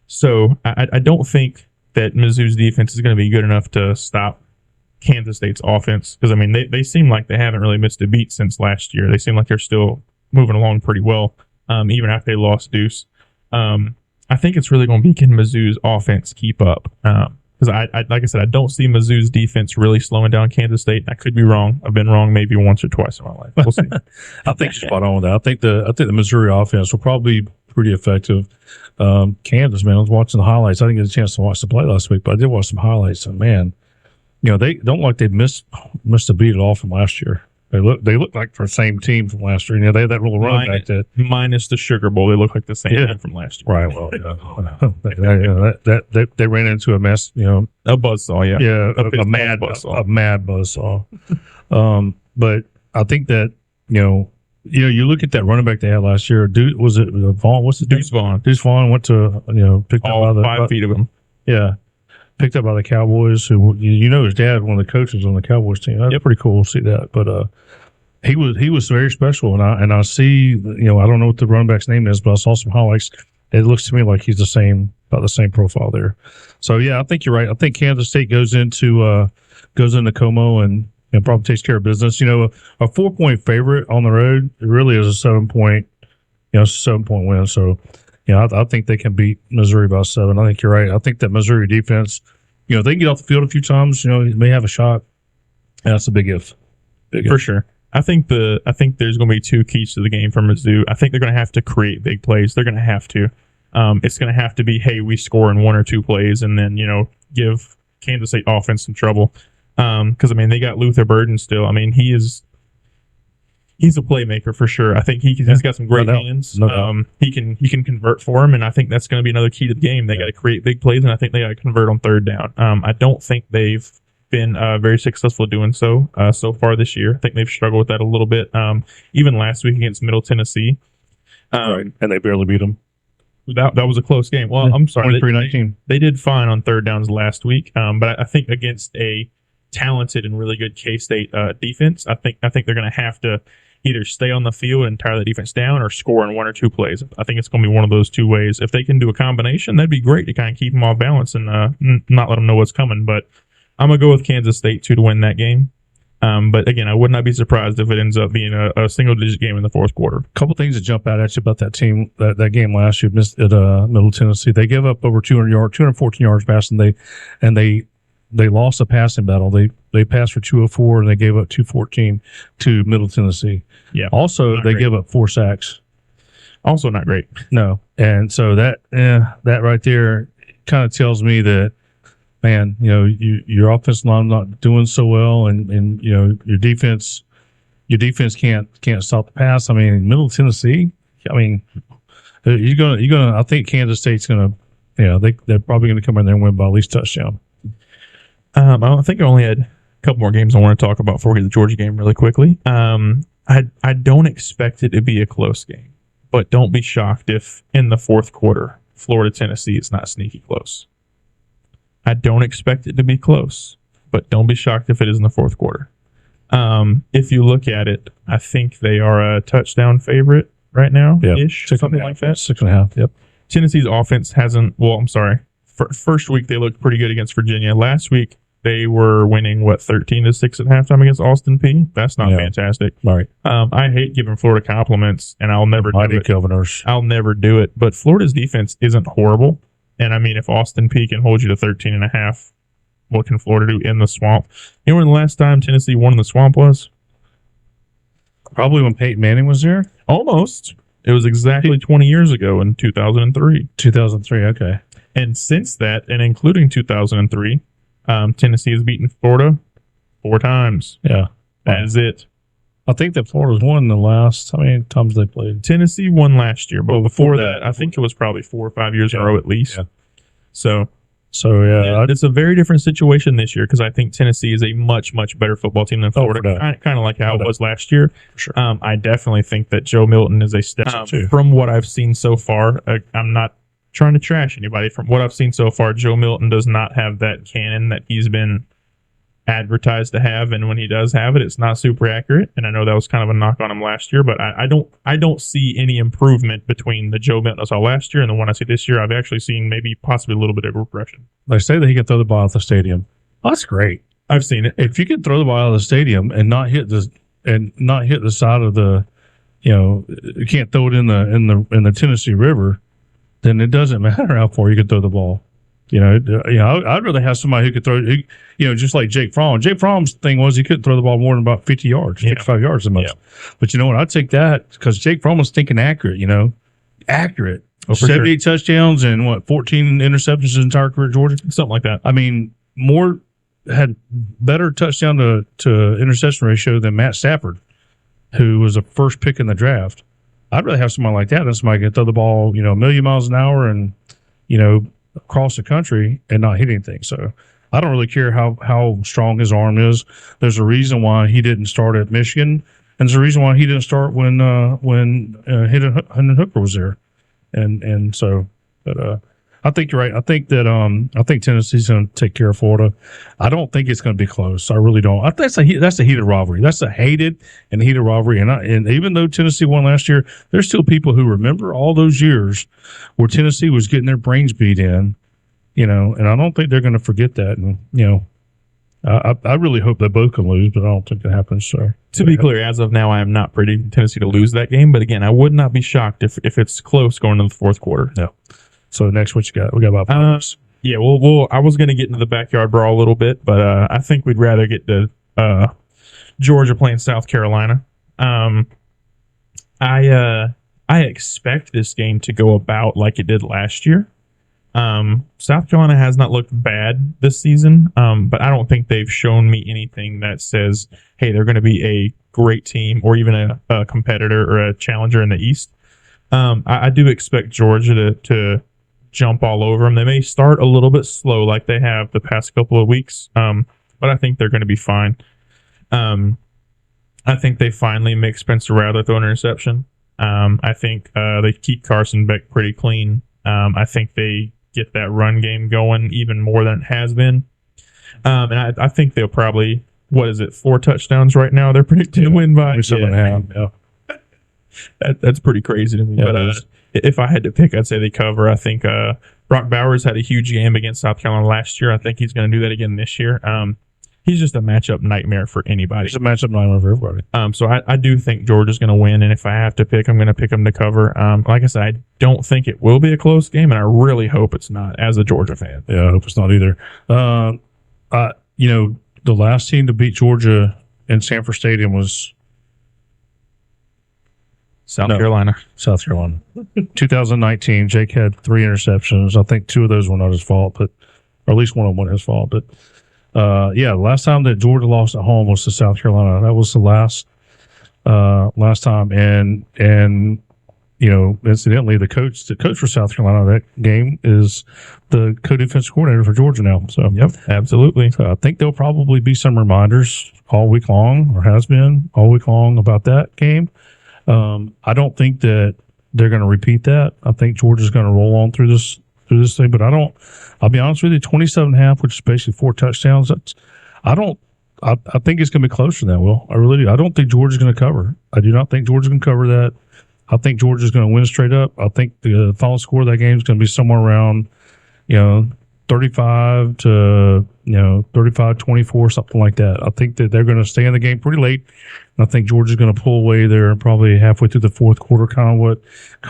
So I don't think that Mizzou's defense is going to be good enough to stop Kansas State's offense. Because, I mean, they seem like they haven't really missed a beat since last year. They seem like they're still moving along pretty well, even after they lost Deuce. I think it's really going to be, can Mizzou's offense keep up? Because like I said, I don't see Mizzou's defense really slowing down Kansas State. I could be wrong. I've been wrong maybe once or twice in my life. We'll see. I think you're spot on with that. I think the Missouri offense will probably be pretty effective. Kansas, man, I was watching the highlights. I didn't get a chance to watch the play last week, but I did watch some highlights. And man, they don't like they missed a beat at all from last year. They look like the same team from last year. They had that little run back that minus the Sugar Bowl. They look like the same team from last year. Right. Well, they ran into a mess. A buzzsaw. Yeah. A mad buzzsaw. But I think that you look at that running back they had last year. Was it Vaughn? What's the Deuce Vaughn? Deuce Vaughn went to picked all up by 5 feet of him. Yeah. Picked up by the Cowboys, who his dad, one of the coaches on the Cowboys team. That's pretty cool to see that. But he was very special, and I see I don't know what the running back's name is, but I saw some highlights. It looks to me like he's about the same profile there. So yeah, I think you're right. I think Kansas State goes into Como and and probably takes care of business. You know, a 4-point favorite on the road, it really is a 7-point, it's a 7-point win. So, I think they can beat Missouri by 7. I think you're right. I think that Missouri defense, if they can get off the field a few times, it may have a shot. And that's a big if. For sure. I think there's going to be 2 keys to the game for Mizzou. I think they're going to have to create big plays. They're going to have to. It's going to have to be, hey, we score in 1 or 2 plays, and then give Kansas State offense some trouble. Because they got Luther Burden still. He's a playmaker for sure. I think he's got some great hands. No doubt. He can convert for him, and I think that's going to be another key to the game. They got to create big plays, and I think they got to convert on 3rd down. I don't think they've been very successful doing so far this year. I think they've struggled with that a little bit. Even last week against Middle Tennessee, right, and they barely beat them. That was a close game. Well, I'm sorry, 23-19. They did fine on 3rd downs last week, but I think against a talented and really good K-State defense, I think they're going to have to either stay on the field and tear the defense down or score in 1 or 2 plays. I think it's going to be one of those 2 ways. If they can do a combination, that'd be great to kind of keep them off balance and not let them know what's coming. But I'm going to go with Kansas State to win that game. But again, I would not be surprised if it ends up being a single-digit game in the 4th quarter. A couple things that jump out at you about that team, that game last year at Middle Tennessee. They gave up over 214 yards passing. They lost a passing battle. They passed for 204 and they gave up 214 to Middle Tennessee. Yeah. Also, they gave up 4 sacks. Also not great. No. And so that right there kind of tells me that, man, your offensive line not doing so well, and your defense can't stop the pass. Middle Tennessee. You're gonna. I think Kansas State's gonna. They're probably gonna come in there and win by at least a touchdown. I think I only had a couple more games I want to talk about before we get the Georgia game really quickly. I don't expect it to be a close game, but don't be shocked if in the 4th quarter Florida Tennessee is not sneaky close. I don't expect it to be close, but don't be shocked if it is in the 4th quarter. If you look at it, I think they are a touchdown favorite right now, ish, something like that. 6.5. Yep. Tennessee's offense hasn't. Well, I'm sorry. First week they looked pretty good against Virginia. Last week they were winning 13-6 at halftime against Austin Peay. That's not fantastic. Right. I hate giving Florida compliments, and I'll never do it. Governors. I'll never do it. But Florida's defense isn't horrible. And if Austin Peay can hold you to 13.5, what can Florida do in the swamp? You know when the last time Tennessee won in the swamp was? Probably when Peyton Manning was there. Almost. It was exactly 20 years ago in 2003. 2003, okay. And since that, and including 2003, Tennessee has beaten Florida 4 times. Yeah. That is it. I think that Florida's won the last, how many times they played? Tennessee won last year, but before that, I think it was probably 4 or 5 years in a row at least. Yeah. So it's a very different situation this year because I think Tennessee is a much, much better football team than Florida. Kind of like how it was last year. For sure. I definitely think that Joe Milton is a step from what I've seen so far. I'm not trying to trash anybody. From what I've seen so far, Joe Milton does not have that cannon that he's been advertised to have, and when he does have it, it's not super accurate. And I know that was kind of a knock on him last year, but I don't see any improvement between the Joe Milton I saw last year and the one I see this year. I've actually seen maybe possibly a little bit of regression. They say that he can throw the ball out the stadium. Oh, that's great. I've seen it. If you can throw the ball out of the stadium and not hit the side of the, you can't throw it in the Tennessee River, then it doesn't matter how far you can throw the ball. I'd rather have somebody who could throw, just like Jake Fromm. Jake Fromm's thing was he couldn't throw the ball more than about 50 yards, 55 yards the most. Yeah. But you know what? I'd take that because Jake Fromm was thinking accurate, accurate. 78 touchdowns and 14 interceptions his entire career at Georgia? Something like that. Moore had better touchdown to interception ratio than Matt Stafford, who was the first pick in the draft. I'd rather have somebody like that than somebody who can throw the ball, a million miles an hour and, across the country and not hit anything. So I don't really care how strong his arm is. There's a reason why he didn't start at Michigan, and there's a reason why he didn't start when Hendon Hooker was there. And so, but I think you're right. I think Tennessee's going to take care of Florida. I don't think it's going to be close. I really don't. I think that's a heated rivalry. That's a heated rivalry. And even though Tennessee won last year, there's still people who remember all those years where Tennessee was getting their brains beat in, and I don't think they're going to forget that. And I really hope they both can lose, but I don't think that happens. So To be clear, as of now, I am not predicting Tennessee to lose that game. But again, I would not be shocked if it's close going into the fourth quarter. yeah. So next, what you got? We got about 5 minutes. Yeah, well, I was going to get into the backyard brawl a little bit, but I think we'd rather get to Georgia playing South Carolina. I expect this game to go about like it did last year. South Carolina has not looked bad this season, but I don't think they've shown me anything that says, hey, they're going to be a great team or even a competitor or a challenger in the East. I do expect Georgia to jump all over them. They may start a little bit slow like they have the past couple of weeks, but I think they're going to be fine. I think they finally make Spencer Rattler throw an interception. I think they keep Carson Beck pretty clean. I think they get that run game going even more than it has been. And I think they'll probably, 4 touchdowns right now they're predicted to win by? 7.5. Yeah. That's pretty crazy to me. Yeah, But if I had to pick, I'd say they cover. I think Brock Bowers had a huge game against South Carolina last year. I think he's going to do that again this year. He's just a matchup nightmare for anybody. It's a matchup nightmare for everybody. So I do think Georgia's going to win, and if I have to pick, I'm going to pick them to cover. Like I said, I don't think it will be a close game, and I really hope it's not as a Georgia fan. Yeah, I hope it's not either. The last team to beat Georgia in Sanford Stadium was South Carolina. 2019. Jake had 3 interceptions. I think 2 of those were not his fault, or at least one of them wasn't his fault. But the last time that Georgia lost at home was to South Carolina. That was the last time. And incidentally, the coach for South Carolina that game is the co-defensive coordinator for Georgia now. So Yep, absolutely. So I think there'll probably be some reminders all week long, or has been all week long, about that game. I don't think that they're going to repeat that. I think Georgia's going to roll on through this thing, but I'll be honest with you, 27.5, which is basically 4 touchdowns. I think it's going to be closer than that, Will. I really do. I don't think Georgia's going to cover. I do not think Georgia's going to cover that. I think Georgia's going to win straight up. I think the final score of that game is going to be somewhere around, 35 to 35-24, something like that. I think that they're going to stay in the game pretty late. And I think Georgia's going to pull away there probably halfway through the fourth quarter, kind of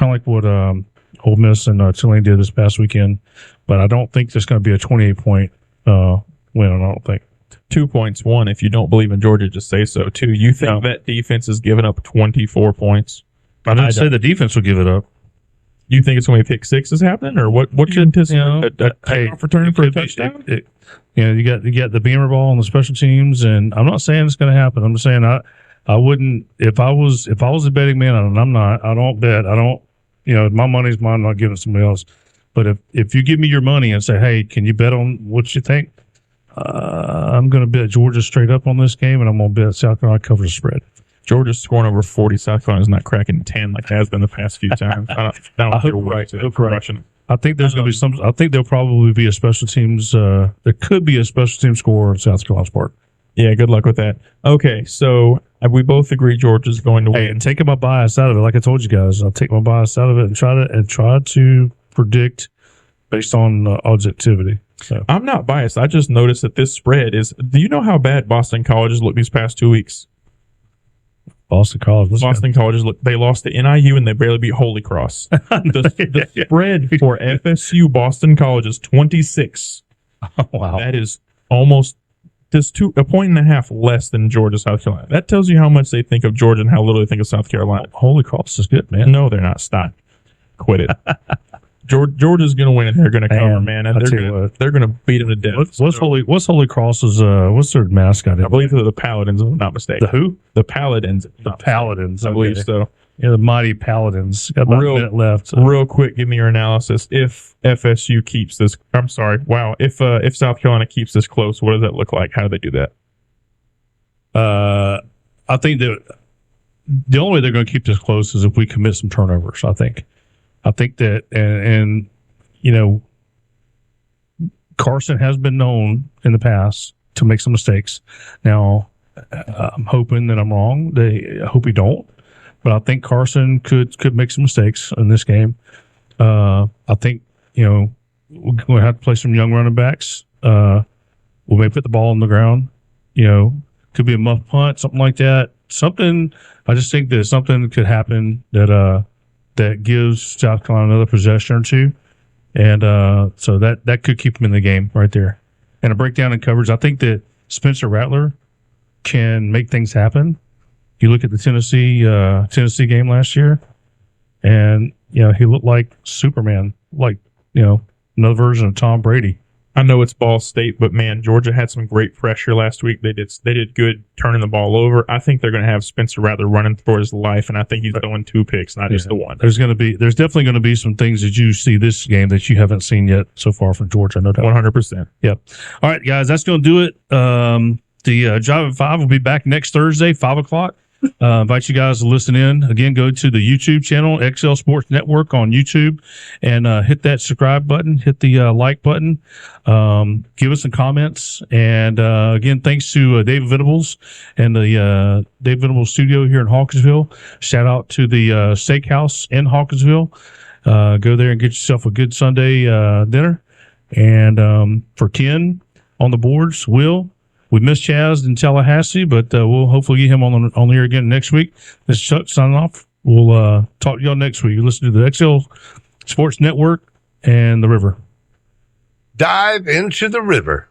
like what Ole Miss and Tulane did this past weekend. But I don't think there's going to be a 28-point win. I don't think. 2 points. 1, if you don't believe in Georgia, just say so. 2, you think that defense has given up 24 points? I didn't say the defense will give it up. You think it's going to be pick 6 is happening, or what could anticipate? A takeoff return for a touchdown? You got the Beamer ball on the special teams, and I'm not saying it's going to happen. I'm just saying I wouldn't, if I was a betting man, and I'm not. I don't bet. I don't. My money's mine. I'm not giving it to somebody else. But if you give me your money and say, hey, can you bet on what you think? I'm going to bet Georgia straight up on this game, and I'm going to bet South Carolina covers the spread. Georgia's scoring over 40. South Carolina's not cracking 10 like it has been the past few times. I hope right. I think there's going to be some. I think there'll probably be a special teams. There could be a special team score in South Carolina's part. Yeah, good luck with that. Okay, so we both agree Georgia's going to win. Hey, and taking my bias out of it, like I told you guys, I'll take my bias out of it and try to predict based on objectivity. So I'm not biased. I just noticed that this spread is. Do you know how bad Boston College has looked these past 2 weeks? Boston College they lost to NIU and they barely beat Holy Cross. The spread for FSU Boston College is 26. Oh, wow. That is almost just a point and a half less than Georgia, South Carolina. That tells you how much they think of Georgia and how little they think of South Carolina. Holy Cross is good, man. No, they're not. Stop. Quit it. Georgia's going to win and they're going to cover, man. And they're going to beat them to death. What's Holy Cross's what's their mascot? I believe they're the Paladins, if I'm not mistaken. The who? The Paladins. The Paladins. I believe so. Yeah, the mighty Paladins. Got about a minute left. So. Real quick, give me your analysis. If FSU keeps this, I'm sorry. Wow. If South Carolina keeps this close, what does that look like? How do they do that? I think that the only way they're going to keep this close is if we commit some turnovers. I think that, and Carson has been known in the past to make some mistakes. Now, I'm hoping that I'm wrong. I hope he don't. But I think Carson could make some mistakes in this game. I think, we're going to have to play some young running backs. We may put the ball on the ground. Could be a muff punt, something like that. Something. I just think that something could happen that gives South Carolina another possession or two, and so that could keep them in the game right there. And a breakdown in coverage. I think that Spencer Rattler can make things happen. You look at the Tennessee game last year, and he looked like Superman, like another version of Tom Brady. I know it's Ball State, but man, Georgia had some great pressure last week. They did good turning the ball over. I think they're going to have Spencer Rattler running for his life, and I think he's throwing 2 picks, not just the one. There's definitely going to be some things that you see this game that you haven't seen yet so far from Georgia. No doubt. 100%. Yep. All right, guys, that's going to do it. The Jive at 5 will be back next Thursday, 5:00. Invite you guys to listen in. Again, go to the YouTube channel, XL Sports Network on YouTube, and hit that subscribe button, hit the like button. Give us some comments. And again, thanks to David Venables and the David Venables studio here in Hawkinsville. Shout out to the steakhouse in Hawkinsville. Go there and get yourself a good Sunday dinner. And for Ken on the boards, Will. We missed Chaz in Tallahassee, but we'll hopefully get him on the air again next week. This is Chuck signing off. We'll talk to y'all next week. You listen to the XL Sports Network and the River. Dive into the river.